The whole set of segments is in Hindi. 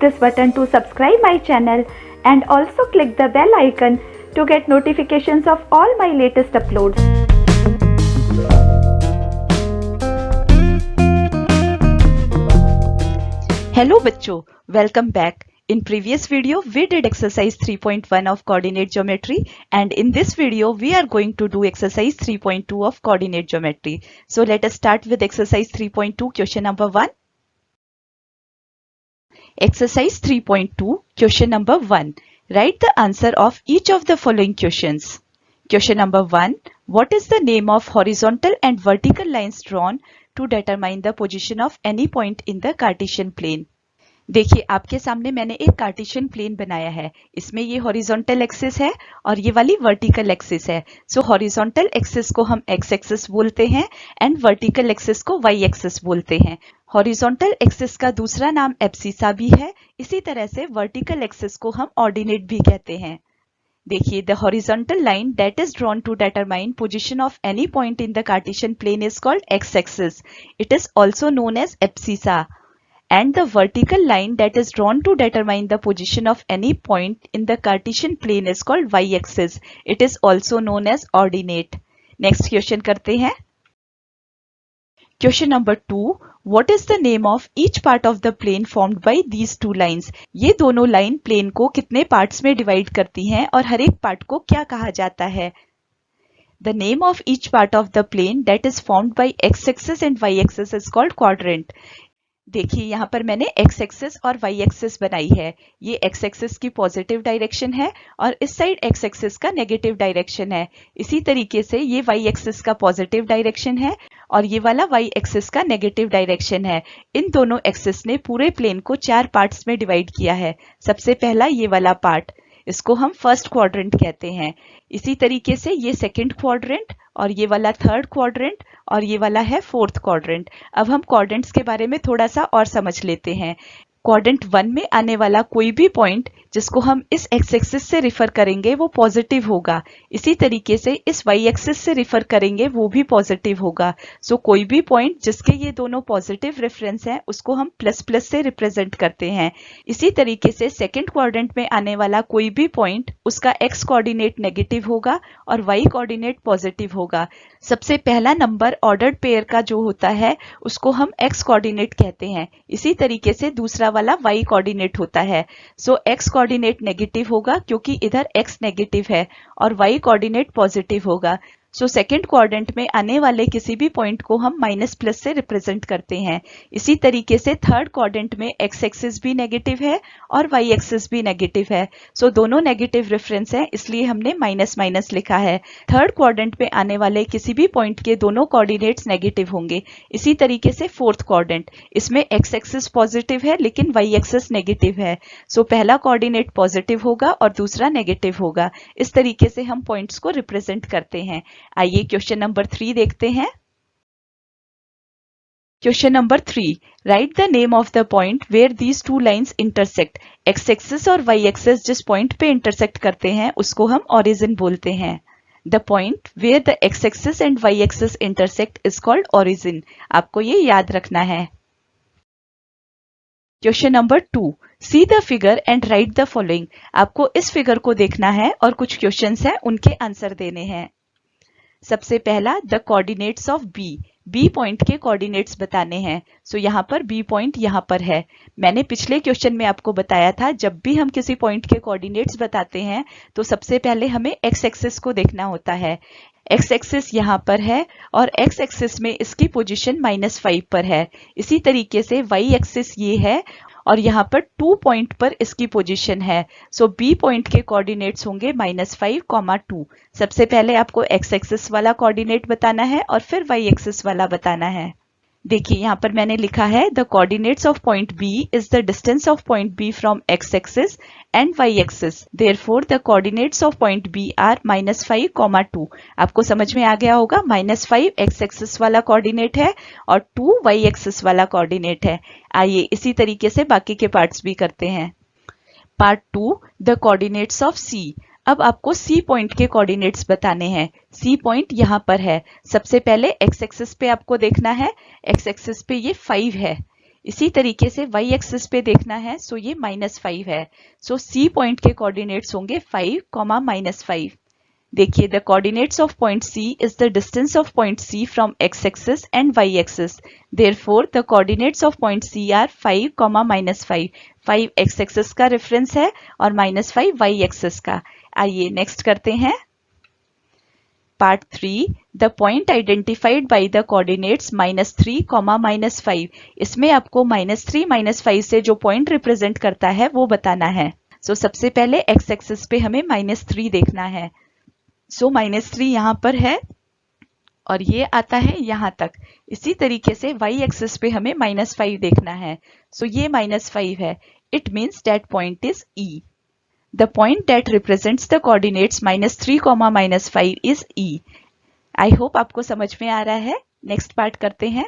this button to subscribe my channel and also click the bell icon to get notifications of all my latest uploads. Hello बच्चों, welcome back. In previous video, we did exercise 3.1 of coordinate geometry, and in this video, we are going to do exercise 3.2 of coordinate geometry. So let us start with exercise 3.2, question number 1. Exercise 3.2, question number 1. Write the answer of each of the following questions. Question number 1. What is the name of horizontal and vertical lines drawn to determine the position of any point in the Cartesian plane? देखिए आपके सामने मैंने एक कार्टेशियन प्लेन बनाया है. इसमें ये हॉरिजॉन्टल एक्सिस है और ये वाली वर्टिकल एक्सिस है. सो हॉरिजॉन्टल एक्सिस को हम एक्स एक्सिस बोलते हैं एंड वर्टिकल एक्सिस को वाई एक्सिस बोलते हैं. हॉरिजॉन्टल एक्सिस का दूसरा नाम एब्सिसा भी है. इसी तरह से वर्टिकल एक्सिस को हम ऑर्डिनेट भी कहते हैं. देखिए the horizontal line that is drawn to determine position of any point in the Cartesian plane is called X axis. It is also known as abscissa. And the vertical line that is drawn to determine the position of any point in the Cartesian plane is called y-axis. It is also known as ordinate. Next question करते हैं. Question number 2. What is the name of each part of the plane formed by these two lines? ये दोनों लाइन प्लेन को कितने पार्ट्स में डिवाइड करती हैं और हर एक पार्ट को क्या कहा जाता है? The name of each part of the plane that is formed by x-axis and y-axis is called quadrant. देखिए यहाँ पर मैंने x एक्सिस और y एक्सिस बनाई है. ये x एक्सिस की पॉजिटिव डायरेक्शन है और इस साइड x एक्सिस का नेगेटिव डायरेक्शन है. इसी तरीके से ये y एक्सिस का पॉजिटिव डायरेक्शन है और ये वाला y एक्सिस का नेगेटिव डायरेक्शन है. इन दोनों एक्सिस ने पूरे प्लेन को 4 पार्ट्स में डिवाइड किया है. सबसे पहला ये वाला पार्ट, इसको हम फर्स्ट क्वाड्रेंट कहते हैं. इसी तरीके से ये सेकंड क्वाड्रेंट और ये वाला थर्ड क्वाड्रेंट और ये वाला है फोर्थ क्वाड्रेंट. अब हम क्वाड्रेंट्स के बारे में थोड़ा सा और समझ लेते हैं. क्वाड्रेंट 1 में आने वाला कोई भी पॉइंट जिसको हम इस एक्स एक्सिस से रिफर करेंगे वो पॉजिटिव होगा. इसी तरीके से इस वाई एक्सिस से रिफर करेंगे वो भी पॉजिटिव होगा. सो कोई भी पॉइंट जिसके ये दोनों पॉजिटिव रेफरेंस हैं उसको हम प्लस प्लस से रिप्रेजेंट करते हैं. इसी तरीके से सेकंड क्वाड्रेंट में आने वाला कोई भी पॉइंट उसका एक्स कोऑर्डिनेट नेगेटिव होगा और वाई कोऑर्डिनेट पॉजिटिव होगा. सबसे पहला नंबर ऑर्डर्ड पेयर का जो होता है उसको हम एक्स कोऑर्डिनेट कहते हैं. इसी तरीके से दूसरा वाला वाई कोऑर्डिनेट होता है. सो एक्स कोऑर्डिनेट नेगेटिव होगा क्योंकि इधर एक्स नेगेटिव है और वाई कोऑर्डिनेट पॉजिटिव होगा. सो सेकंड क्वाड्रेंट में आने वाले किसी भी पॉइंट को हम माइनस प्लस से रिप्रेजेंट करते हैं. इसी तरीके से थर्ड क्वाड्रेंट में एक्स एक्सिस भी नेगेटिव है और वाई एक्सिस भी नेगेटिव है. सो दोनों नेगेटिव रेफरेंस हैं इसलिए हमने माइनस माइनस लिखा है. थर्ड क्वाड्रेंट में आने वाले किसी भी पॉइंट के दोनों कोऑर्डिनेट्स नेगेटिव होंगे. इसी तरीके से फोर्थ क्वाड्रेंट, इसमें एक्स एक्सिस पॉजिटिव है लेकिन वाई एक्सिस नेगेटिव है. सो पहला कोऑर्डिनेट पॉजिटिव होगा और दूसरा नेगेटिव होगा. इस तरीके से हम पॉइंट्स को रिप्रेजेंट करते हैं. आइए क्वेश्चन नंबर 3 देखते हैं. Question number 3. Write the name of the point where these two lines intersect. X axis और वाई एक्सिस जिस पॉइंट पे इंटरसेक्ट करते हैं उसको हम ओरिजिन बोलते हैं. The point where the X axis and Y axis intersect is called origin. आपको ये याद रखना है. Question number 2. See the figure and write the following. आपको इस फिगर को देखना है और कुछ क्वेश्चंस हैं उनके आंसर देने हैं. सबसे पहला the coordinates of B. B point के कोऑर्डिनेट्स बताने हैं. सो यहाँ पर बी पॉइंट यहाँ पर है. मैंने पिछले क्वेश्चन में आपको बताया था जब भी हम किसी पॉइंट के कोऑर्डिनेट्स बताते हैं तो सबसे पहले हमें एक्स एक्सिस को देखना होता है. एक्स एक्सिस यहाँ पर है और एक्स एक्सिस में इसकी पोजीशन -5 पर है. इसी तरीके से वाई एक्सिस ये है और यहाँ पर 2 पॉइंट पर इसकी पोजीशन है. सो बी पॉइंट के कोऑर्डिनेट्स होंगे -5, 2. सबसे पहले आपको एक्स एक्सिस वाला कोऑर्डिनेट बताना है और फिर वाई एक्सिस वाला बताना है. देखिए यहाँ पर मैंने लिखा है the coordinates of point B is the distance of point B from X axis and Y axis. Therefore the coordinates of point B are -5, 2. आपको समझ में आ गया होगा. -5 एक्स एक्सिस वाला कोऑर्डिनेट है और 2 वाई एक्सिस वाला कोऑर्डिनेट है. आइए इसी तरीके से बाकी के पार्ट्स भी करते हैं. पार्ट 2 द कोऑर्डिनेट्स ऑफ सी. अब आपको सी पॉइंट के कोऑर्डिनेट्स बताने हैं. सी पॉइंट यहाँ पर है. सबसे पहले एक्स एक्सिस पे आपको देखना है. एक्स एक्सिस पे ये 5 है. इसी तरीके से y एक्सिस पे देखना है, सो ये -5 है। सो C पॉइंट के कोऑर्डिनेट्स होंगे 5, -5। देखिए, the coordinates of point C is the distance of point C from x axis and y axis. Therefore the coordinates of point C are 5, -5। 5 x axis का रेफरेंस है और -5 y एक्सिस का। आइए नेक्स्ट करते हैं। Part 3, the point identified by the coordinates -3, -5। इसमें आपको -3, -5 से जो पॉइंट रिप्रेजेंट करता है वो बताना है। सो सबसे पहले x एक्सिस पे हमें -3 देखना है। सो -3 यहाँ पर है और ये आता है यहाँ तक। इसी तरीके से y एक्सिस पे हमें -5 देखना है। सो ये -5 है। It means that point is E. The point that represents the coordinates -3, -5 is E. I hope आपको समझ में आ रहा है। नेक्स्ट पार्ट करते हैं।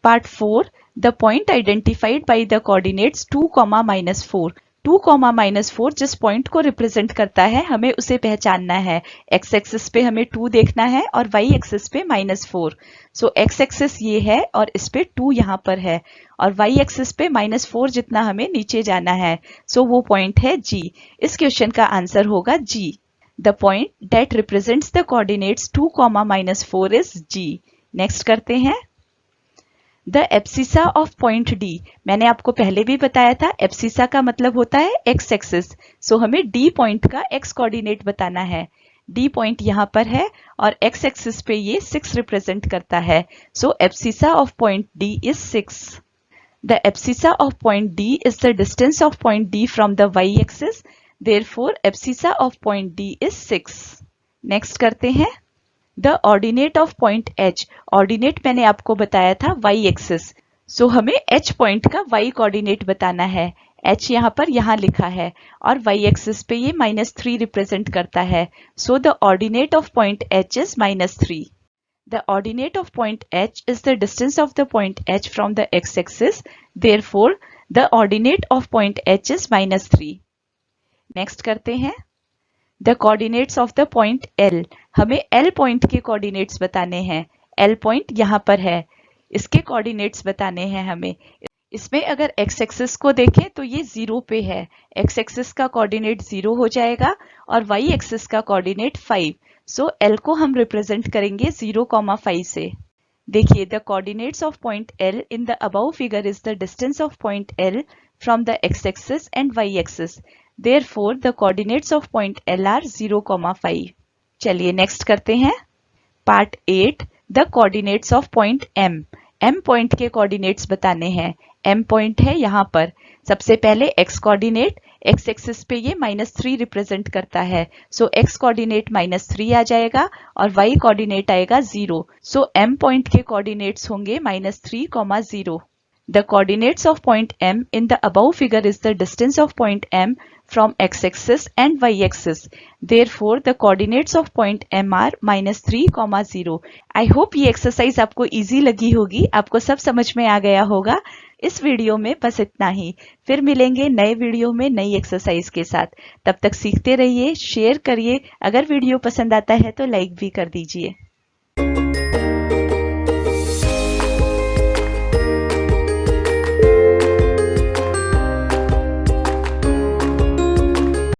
Part 4, the point identified by the coordinates 2, -4। 2, -4 जिस पॉइंट को रिप्रेजेंट करता है हमें उसे पहचानना है। x एक्सिस पे हमें 2 देखना है और y एक्सिस पे -4। सो x एक्सिस ये है और इस पे 2 यहाँ पर है और y एक्सिस पे -4 जितना हमें नीचे जाना है। सो वो पॉइंट है G। इस क्वेश्चन का आंसर होगा G। The point that represents the coordinates 2, -4 is G। Next करते हैं। The abscissa of point D। मैंने आपको पहले भी बताया था, एब्सिसा का मतलब होता है x एक्सिस। सो हमें D पॉइंट का x कोऑर्डिनेट बताना है। D पॉइंट यहाँ पर है और x एक्सिस पे ये 6 रिप्रेजेंट करता है। So abscissa of point D is 6। The abscissa of point D is the distance of point D from the y axis. Therefore abscissa of point D is 6। Next करते हैं। The ordinate of point H। Ordinate मैंने आपको बताया था y एक्सिस। सो हमें H पॉइंट का y कोऑर्डिनेट बताना है। H यहाँ पर यहाँ लिखा है और y एक्सिस पे ये -3 रिप्रेजेंट करता है। So the ordinate of point H is -3। The ordinate of point H is the distance of the point H from the x axis. Therefore the ordinate of point H is -3। Next करते हैं। The coordinates of the point L। हमें L पॉइंट के कोऑर्डिनेट्स बताने हैं। L पॉइंट यहाँ पर है, इसके कोऑर्डिनेट्स बताने हैं हमें। इसमें अगर x एक्सिस को देखें तो ये 0 पे है। x एक्सिस का कोऑर्डिनेट 0 हो जाएगा और y एक्सिस का कोऑर्डिनेट 5। सो L को हम रिप्रेजेंट करेंगे 0, 5 से। देखिए, the coordinates of point L in the above figure is the distance of point L from the x axis and y axis. Therefore, the coordinates of point L are 0, 5. चलिए नेक्स्ट करते हैं। Part 8, the coordinates of point M। M point के कोऑर्डिनेट्स बताने हैं। M पॉइंट है यहाँ पर। सबसे पहले x कोऑर्डिनेट, x एक्सिस पे ये -3 रिप्रेजेंट करता है। सो x कोऑर्डिनेट -3 आ जाएगा और y कोऑर्डिनेट आएगा 0। सो M पॉइंट के कोऑर्डिनेट्स होंगे -3, 0। The coordinates of point M in the above figure is the distance of point M from x-axis and y-axis. Therefore, the coordinates of point M are -3, 0. I hope ये एक्सरसाइज आपको इजी लगी होगी, आपको सब समझ में आ गया होगा। इस वीडियो में बस इतना ही। फिर मिलेंगे नए वीडियो में नई एक्सरसाइज के साथ। तब तक सीखते रहिए, शेयर करिए। अगर वीडियो पसंद आता है तो लाइक भी कर दीजिए।